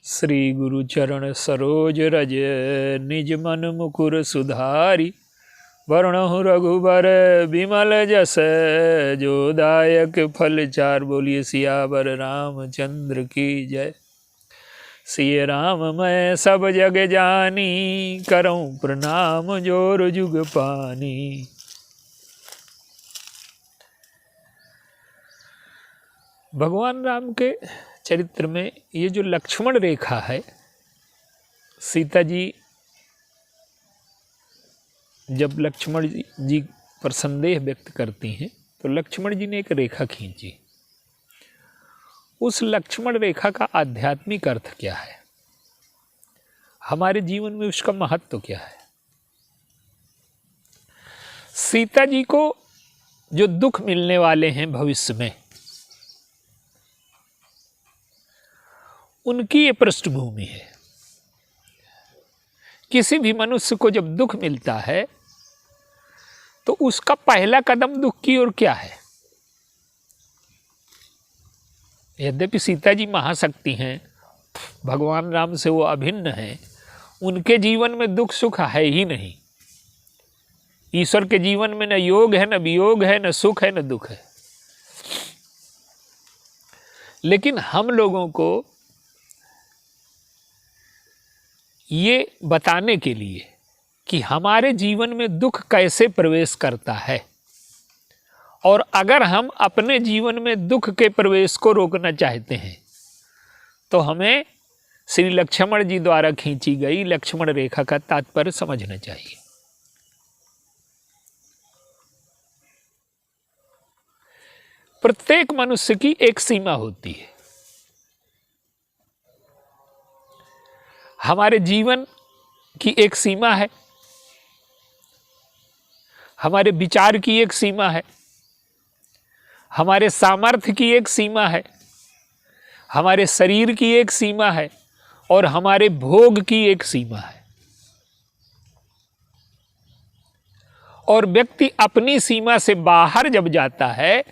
श्री गुरु चरण सरोज रज निज मन मुकुर सुधारी। वरणहु रघुबर विमल जस जो दायक फल चार। बोलिए सियावर रामचंद्र की जय। सिय राम मैं सब जग जानी, करऊं प्रणाम जोर जुग पानी। भगवान राम के चरित्र में ये जो लक्ष्मण रेखा है, सीता जी जब लक्ष्मण जी पर संदेह व्यक्त करती हैं तो लक्ष्मण जी ने एक रेखा खींची। उस लक्ष्मण रेखा का आध्यात्मिक अर्थ क्या है, हमारे जीवन में उसका महत्व क्या है। सीता जी को जो दुख मिलने वाले हैं भविष्य में, उनकी ये पृष्ठभूमि है। किसी भी मनुष्य को जब दुख मिलता है तो उसका पहला कदम दुख की ओर क्या है। यद्यपि सीता जी महाशक्ति हैं, भगवान राम से वो अभिन्न हैं, उनके जीवन में दुख सुख है ही नहीं। ईश्वर के जीवन में न योग है, न वियोग है, न सुख है, न दुख है। लेकिन हम लोगों को ये बताने के लिए कि हमारे जीवन में दुख कैसे प्रवेश करता है, और अगर हम अपने जीवन में दुख के प्रवेश को रोकना चाहते हैं तो हमें श्री लक्ष्मण जी द्वारा खींची गई लक्ष्मण रेखा का तात्पर्य समझना चाहिए। प्रत्येक मनुष्य की एक सीमा होती है। हमारे जीवन की एक सीमा है, हमारे विचार की एक सीमा है, हमारे सामर्थ्य की एक सीमा है, हमारे शरीर की एक सीमा है, और हमारे भोग की एक सीमा है। और व्यक्ति अपनी सीमा से बाहर जब जाता है,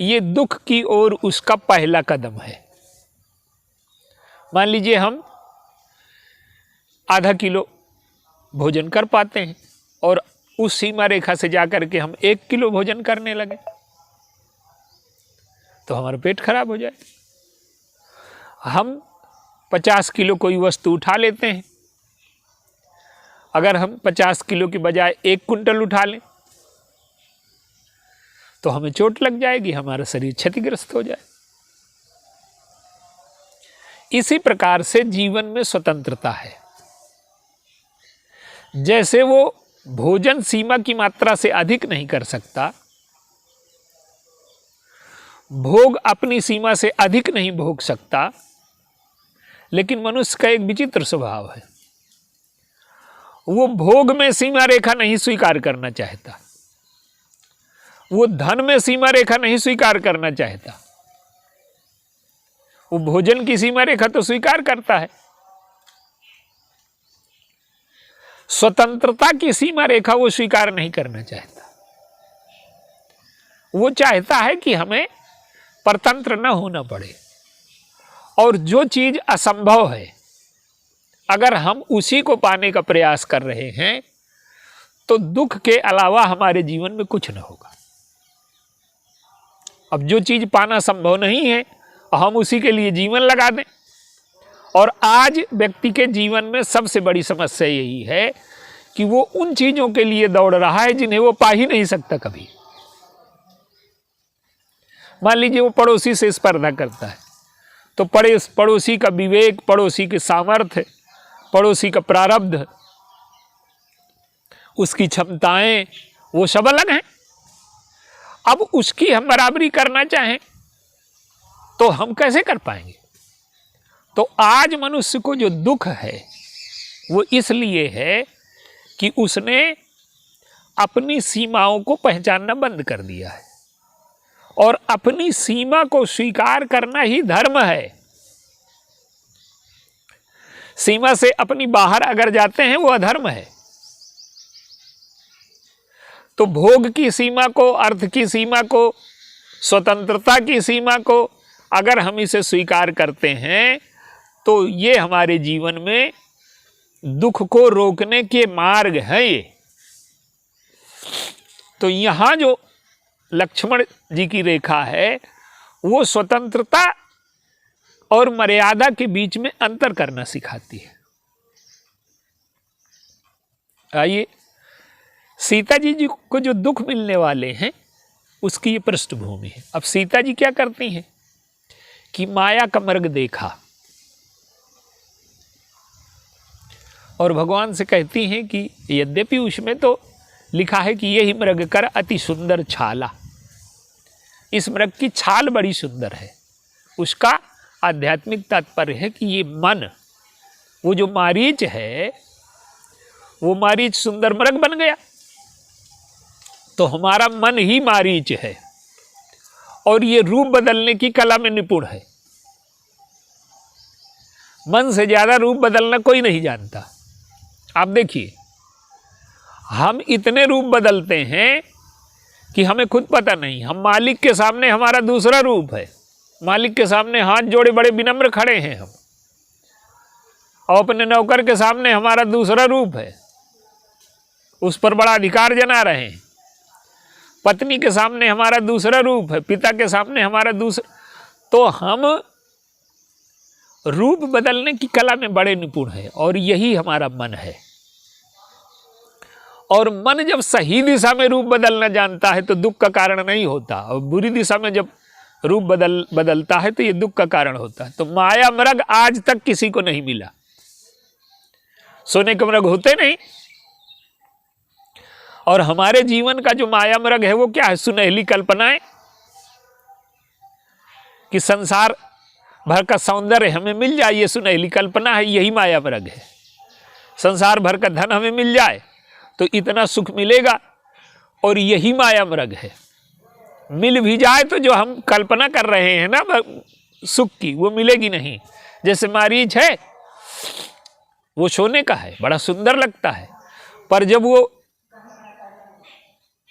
ये दुख की ओर उसका पहला कदम है। मान लीजिए हम आधा किलो भोजन कर पाते हैं और उस सीमा रेखा से जाकर के हम 1 किलो भोजन करने लगे तो हमारा पेट खराब हो जाए। हम 50 किलो कोई वस्तु उठा लेते हैं, अगर हम 50 किलो की बजाय 1 कुंटल उठा लें तो हमें चोट लग जाएगी, हमारा शरीर क्षतिग्रस्त हो जाए। इसी प्रकार से जीवन में स्वतंत्रता है। जैसे वो भोजन सीमा की मात्रा से अधिक नहीं कर सकता, भोग अपनी सीमा से अधिक नहीं भोग सकता, लेकिन मनुष्य का एक विचित्र स्वभाव है, वो भोग में सीमा रेखा नहीं स्वीकार करना चाहता, वो धन में सीमा रेखा नहीं स्वीकार करना चाहता। वो भोजन की सीमा रेखा तो स्वीकार करता है, स्वतंत्रता की सीमा रेखा वो स्वीकार नहीं करना चाहता। वो चाहता है कि हमें परतंत्र न होना पड़े, और जो चीज असंभव है अगर हम उसी को पाने का प्रयास कर रहे हैं तो दुख के अलावा हमारे जीवन में कुछ न होगा। अब जो चीज पाना संभव नहीं है हम उसी के लिए जीवन लगा दें। और आज व्यक्ति के जीवन में सबसे बड़ी समस्या यही है कि वो उन चीजों के लिए दौड़ रहा है जिन्हें वो पा ही नहीं सकता कभी। मान लीजिए वो पड़ोसी से स्पर्धा करता है तो पड़ोसी का विवेक, पड़ोसी के सामर्थ्य, पड़ोसी का प्रारब्ध, उसकी क्षमताएं, वो सब अलग हैं। अब उसकी हम बराबरी करना चाहें तो हम कैसे कर पाएंगे। तो आज मनुष्य को जो दुख है वो इसलिए है कि उसने अपनी सीमाओं को पहचानना बंद कर दिया है, और अपनी सीमा को स्वीकार करना ही धर्म है। सीमा से अपनी बाहर अगर जाते हैं वो अधर्म है। तो भोग की सीमा को, अर्थ की सीमा को, स्वतंत्रता की सीमा को अगर हम इसे स्वीकार करते हैं तो ये हमारे जीवन में दुख को रोकने के मार्ग हैं ये। तो यहाँ जो लक्ष्मण जी की रेखा है वो स्वतंत्रता और मर्यादा के बीच में अंतर करना सिखाती है। आइए, सीता जी को जो दुख मिलने वाले हैं उसकी ये पृष्ठभूमि है। अब सीता जी क्या करती हैं कि माया का मृग देखा और भगवान से कहती हैं कि यद्यपि उसमें तो लिखा है कि यही मृग कर अति सुंदर छाला, इस मृग की छाल बड़ी सुंदर है। उसका आध्यात्मिक तात्पर्य है कि ये मन, वो जो मारीच है, वो मारीच सुंदर मृग बन गया, तो हमारा मन ही मारीच है और ये रूप बदलने की कला में निपुण है। मन से ज्यादा रूप बदलना कोई नहीं जानता। आप देखिए, हम इतने रूप बदलते हैं कि हमें खुद पता नहीं। हम मालिक के सामने हमारा दूसरा रूप है, मालिक के सामने हाथ जोड़े बड़े विनम्र खड़े हैं हम, और अपने नौकर के सामने हमारा दूसरा रूप है, उस पर बड़ा अधिकार जना रहे हैं। पत्नी के सामने हमारा दूसरा रूप है, पिता के सामने हमारा दूसरा। तो हम रूप बदलने की कला में बड़े निपुण हैं और यही हमारा मन है। और मन जब सही दिशा में रूप बदलना जानता है तो दुख का कारण नहीं होता, और बुरी दिशा में जब रूप बदलता है तो ये दुख का कारण होता है। तो माया मृग आज तक किसी को नहीं मिला। सोने के मृग होते नहीं। और हमारे जीवन का जो माया मृग है वो क्या है? सुनहली कल्पनाएं, कि संसार भर का सौंदर्य हमें मिल जाए, ये सुनहली कल्पना है, यही माया मृग है। संसार भर का धन हमें मिल जाए तो इतना सुख मिलेगा, और यही माया मृग है। मिल भी जाए तो जो हम कल्पना कर रहे हैं ना सुख की, वो मिलेगी नहीं। जैसे मारीच है, वो सोने का है, बड़ा सुंदर लगता है, पर जब वो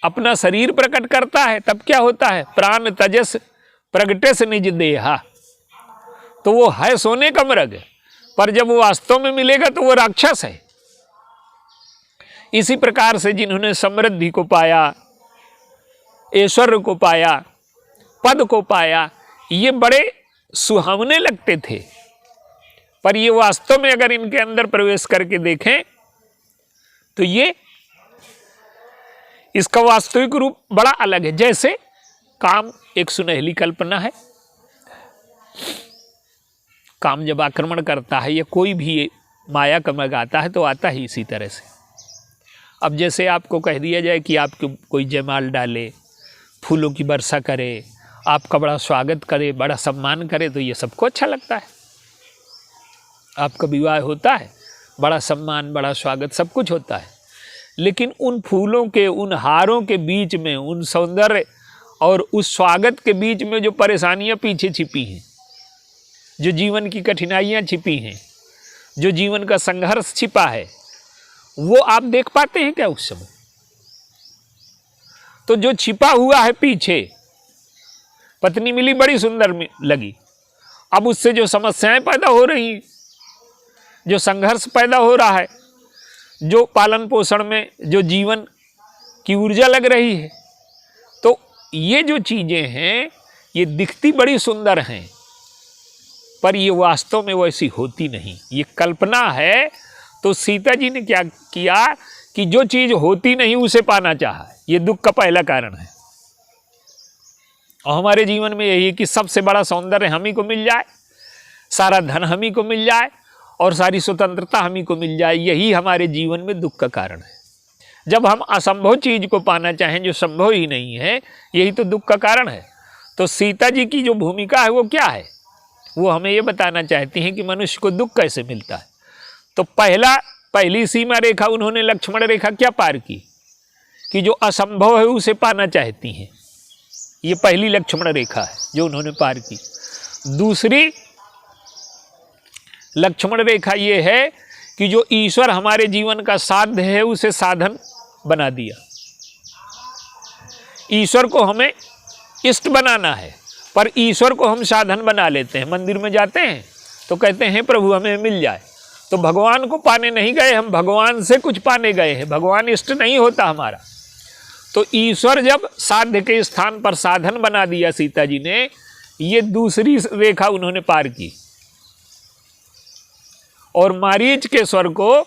अपना शरीर प्रकट करता है तब क्या होता है? प्राण तजस प्रगटेस निज देहा। तो वो है सोने का मृग, पर जब वो वास्तव में मिलेगा तो वो राक्षस है। इसी प्रकार से जिन्होंने समृद्धि को पाया, ऐश्वर्य को पाया, पद को पाया, ये बड़े सुहावने लगते थे, पर ये वास्तव में अगर इनके अंदर प्रवेश करके देखें तो ये इसका वास्तविक रूप बड़ा अलग है। जैसे काम एक सुनहली कल्पना है, काम जब आक्रमण करता है या कोई भी माया का मृग आता है तो आता ही इसी तरह से। अब जैसे आपको कह दिया जाए कि आपको कोई जयमाल डाले, फूलों की वर्षा करे, आपका बड़ा स्वागत करे, बड़ा सम्मान करे, तो ये सबको अच्छा लगता है। आपका विवाह होता है, बड़ा सम्मान, बड़ा स्वागत, सब कुछ होता है। लेकिन उन फूलों के, उन हारों के बीच में, उन सौंदर्य और उस स्वागत के बीच में जो परेशानियां पीछे छिपी हैं, जो जीवन की कठिनाइयां छिपी हैं, जो जीवन का संघर्ष छिपा है, वो आप देख पाते हैं क्या उस समय? तो जो छिपा हुआ है पीछे, पत्नी मिली बड़ी सुंदर लगी, अब उससे जो समस्याएं पैदा हो रही, जो संघर्ष पैदा हो रहा है, जो पालन पोषण में जो जीवन की ऊर्जा लग रही है, तो ये जो चीजें हैं ये दिखती बड़ी सुंदर हैं, पर ये वास्तव में वैसी होती नहीं, ये कल्पना है। तो सीता जी ने क्या किया कि जो चीज होती नहीं उसे पाना चाहा। ये दुख का पहला कारण है। और हमारे जीवन में यही है कि सबसे बड़ा सौंदर्य हम ही को मिल जाए, सारा धन हम ही को मिल जाए और सारी स्वतंत्रता हम ही को मिल जाए। यही हमारे जीवन में दुख का कारण है। जब हम असंभव चीज को पाना चाहें जो संभव ही नहीं है, यही तो दुख का कारण है। तो सीता जी की जो भूमिका है वो क्या है? वो हमें ये बताना चाहती हैं कि मनुष्य को दुख कैसे मिलता है। तो पहली सीमा रेखा उन्होंने लक्ष्मण रेखा क्या पार की कि जो असंभव है उसे पाना चाहती हैं। ये पहली लक्ष्मण रेखा है जो उन्होंने पार की। दूसरी लक्ष्मण रेखा ये है कि जो ईश्वर हमारे जीवन का साध्य है उसे साधन बना दिया। ईश्वर को हमें इष्ट बनाना है, पर ईश्वर को हम साधन बना लेते हैं। मंदिर में जाते हैं तो कहते हैं प्रभु हमें मिल जाए। तो भगवान को पाने नहीं गए हम, भगवान से कुछ पाने गए हैं। भगवान इष्ट नहीं होता हमारा। तो ईश्वर जब साध्य के स्थान पर साधन बना दिया सीता जी ने, ये दूसरी रेखा उन्होंने पार की। और मारीच के स्वर को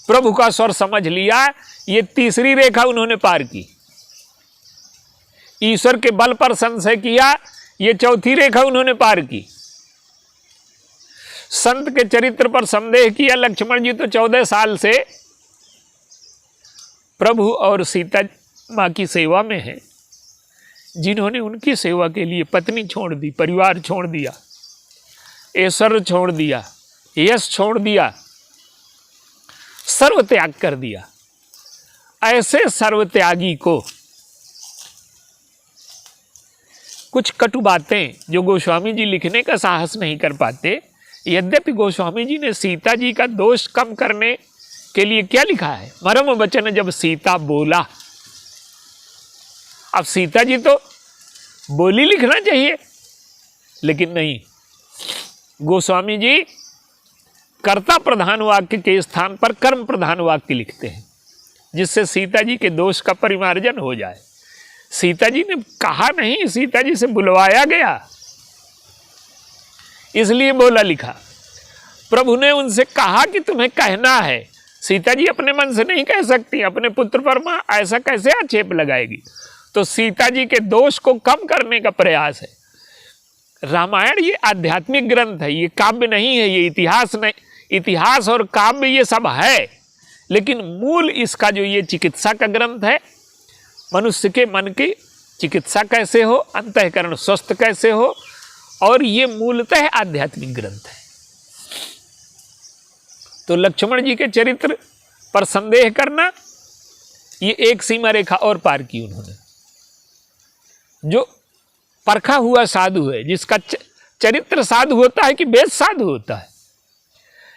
प्रभु का स्वर समझ लिया, ये तीसरी रेखा उन्होंने पार की। ईश्वर के बल पर संशय किया, ये चौथी रेखा उन्होंने पार की। संत के चरित्र पर संदेह किया लक्ष्मण जी तो 14 साल से प्रभु और सीता माँ की सेवा में हैं, जिन्होंने उनकी सेवा के लिए पत्नी छोड़ दी, परिवार छोड़ दिया, ऐश्वर्य छोड़ दिया, यश छोड़ दिया, सर्व त्याग कर दिया। ऐसे सर्वत्यागी को कुछ कटु बातें जो गोस्वामी जी लिखने का साहस नहीं कर पाते, यद्यपि गोस्वामी जी ने सीता जी का दोष कम करने के लिए क्या लिखा है, मरम वचन जब सीता बोला। अब सीता जी तो बोली लिखना चाहिए, लेकिन नहीं, गोस्वामी जी कर्ता प्रधान वाक्य के स्थान पर कर्म प्रधान वाक्य लिखते हैं, जिससे सीता जी के दोष का परिमार्जन हो जाए। सीता जी ने कहा नहीं, सीता जी से बुलवाया गया, इसलिए बोला लिखा। प्रभु ने उनसे कहा कि तुम्हें कहना है। सीता जी अपने मन से नहीं कह सकती, अपने पुत्र पर मां ऐसा कैसे आक्षेप लगाएगी। तो सीता जी के दोष को कम करने का प्रयास है। रामायण ये आध्यात्मिक ग्रंथ है, ये काव्य नहीं है, ये इतिहास नहीं। इतिहास और काव्य ये सब है, लेकिन मूल इसका जो ये चिकित्सा का ग्रंथ है, मनुष्य के मन की चिकित्सा कैसे हो, अंतःकरण स्वस्थ कैसे हो, और ये मूलतः आध्यात्मिक ग्रंथ है। तो लक्ष्मण जी के चरित्र पर संदेह करना, ये एक सीमा रेखा और पार की उन्होंने। जो परखा हुआ साधु है, जिसका चरित्र साधु होता है कि वेद साधु होता है।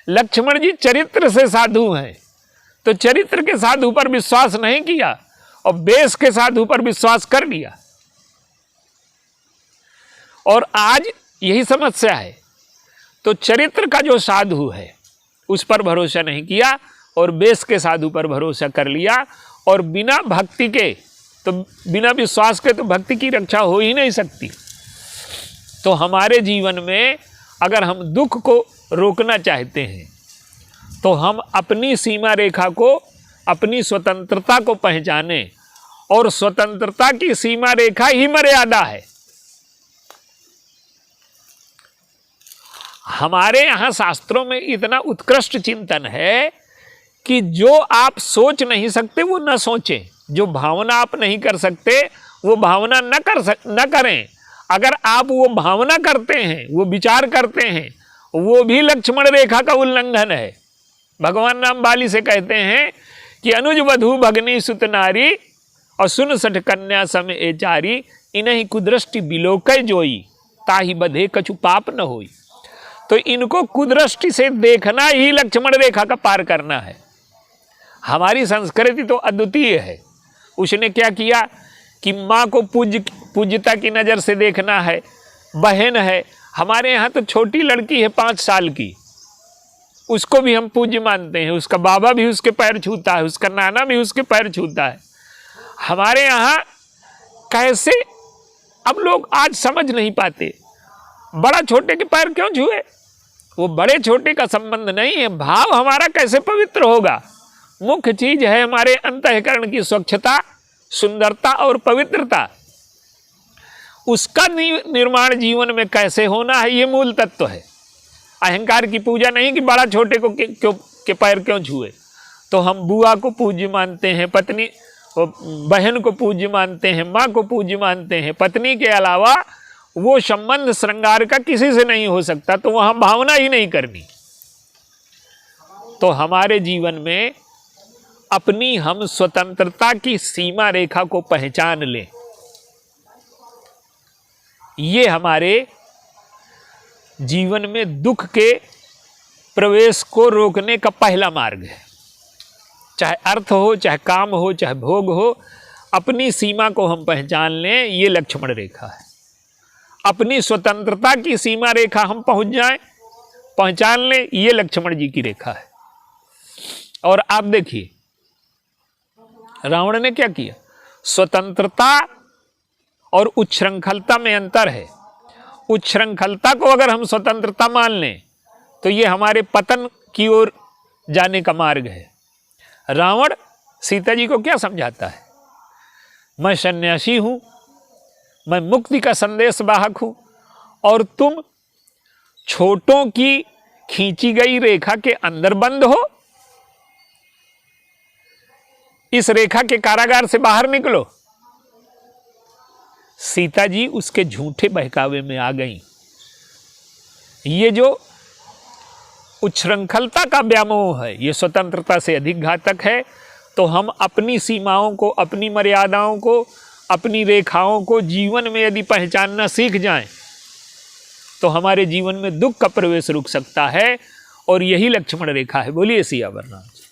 लक्ष्मण जी चरित्र से साधु हैं, तो चरित्र के साधु पर विश्वास नहीं किया और वेश के साधु पर विश्वास कर लिया। और आज यही समस्या है। तो चरित्र का जो साधु है उस पर भरोसा नहीं किया और वेश के साधु पर भरोसा कर लिया, और बिना भक्ति के, तो बिना विश्वास के तो भक्ति की रक्षा हो ही नहीं सकती। तो हमारे जीवन में अगर हम दुख को रोकना चाहते हैं, तो हम अपनी सीमा रेखा को, अपनी स्वतंत्रता को पहचानें, और स्वतंत्रता की सीमा रेखा ही मर्यादा है। हमारे यहाँ शास्त्रों में इतना उत्कृष्ट चिंतन है कि जो आप सोच नहीं सकते वो न सोचें, जो भावना आप नहीं कर सकते वो भावना न करें। अगर आप वो भावना करते हैं, वो विचार करते हैं, वो भी लक्ष्मण रेखा का उल्लंघन है। भगवान राम बाली से कहते हैं कि अनुज वधु भगनी सुत नारी और सुन सठ कन्या सम एचारी, इन्हीं कुदृष्टि बिलोकय जोई, ताहि बधे कछु पाप न होई। तो इनको कुदृष्टि से देखना ही लक्ष्मण रेखा का पार करना है। हमारी संस्कृति तो अद्वितीय है। उसने क्या किया कि माँ को पूज्यता की नज़र से देखना है। बहन है, हमारे यहाँ तो छोटी लड़की है 5 साल की, उसको भी हम पूज्य मानते हैं। उसका बाबा भी उसके पैर छूता है, उसका नाना भी उसके पैर छूता है। हमारे यहाँ कैसे, अब लोग आज समझ नहीं पाते, बड़ा छोटे के पैर क्यों छुए। वो बड़े छोटे का संबंध नहीं है, भाव हमारा कैसे पवित्र होगा। मुख्य चीज है हमारे अंतःकरण की स्वच्छता, सुंदरता और पवित्रता। उसका निर्माण जीवन में कैसे होना है, ये मूल तत्व है। अहंकार की पूजा नहीं कि बड़ा छोटे को के पैर क्यों छुए। तो हम बुआ को पूज्य मानते हैं, पत्नी बहन को पूज्य मानते हैं, माँ को पूज्य मानते हैं। पत्नी के अलावा वो संबंध श्रृंगार का किसी से नहीं हो सकता, तो वहाँ भावना ही नहीं करनी। तो हमारे जीवन में अपनी हम स्वतंत्रता की सीमा रेखा को पहचान लें, ये हमारे जीवन में दुख के प्रवेश को रोकने का पहला मार्ग है। चाहे अर्थ हो, चाहे काम हो, चाहे भोग हो, अपनी सीमा को हम पहचान लें, ये लक्ष्मण रेखा है। अपनी स्वतंत्रता की सीमा रेखा हम पहुंचान लें, ये लक्ष्मण जी की रेखा है। और आप देखिए रावण ने क्या किया, स्वतंत्रता और उच्छृंखलता में अंतर है। उच्छृंखलता को अगर हम स्वतंत्रता मान लें तो ये हमारे पतन की ओर जाने का मार्ग है। रावण सीता जी को क्या समझाता है, मैं सन्यासी हूं, मैं मुक्ति का संदेश वाहक हूं, और तुम छोटों की खींची गई रेखा के अंदर बंद हो, इस रेखा के कारागार से बाहर निकलो। सीता जी उसके झूठे बहकावे में आ गईं। ये जो उच्छृंखलता का व्यामोह है, ये स्वतंत्रता से अधिक घातक है। तो हम अपनी सीमाओं को, अपनी मर्यादाओं को, अपनी रेखाओं को जीवन में यदि पहचानना सीख जाएं तो हमारे जीवन में दुख का प्रवेश रुक सकता है, और यही लक्ष्मण रेखा है। बोलिए सियावर रामचंद्र।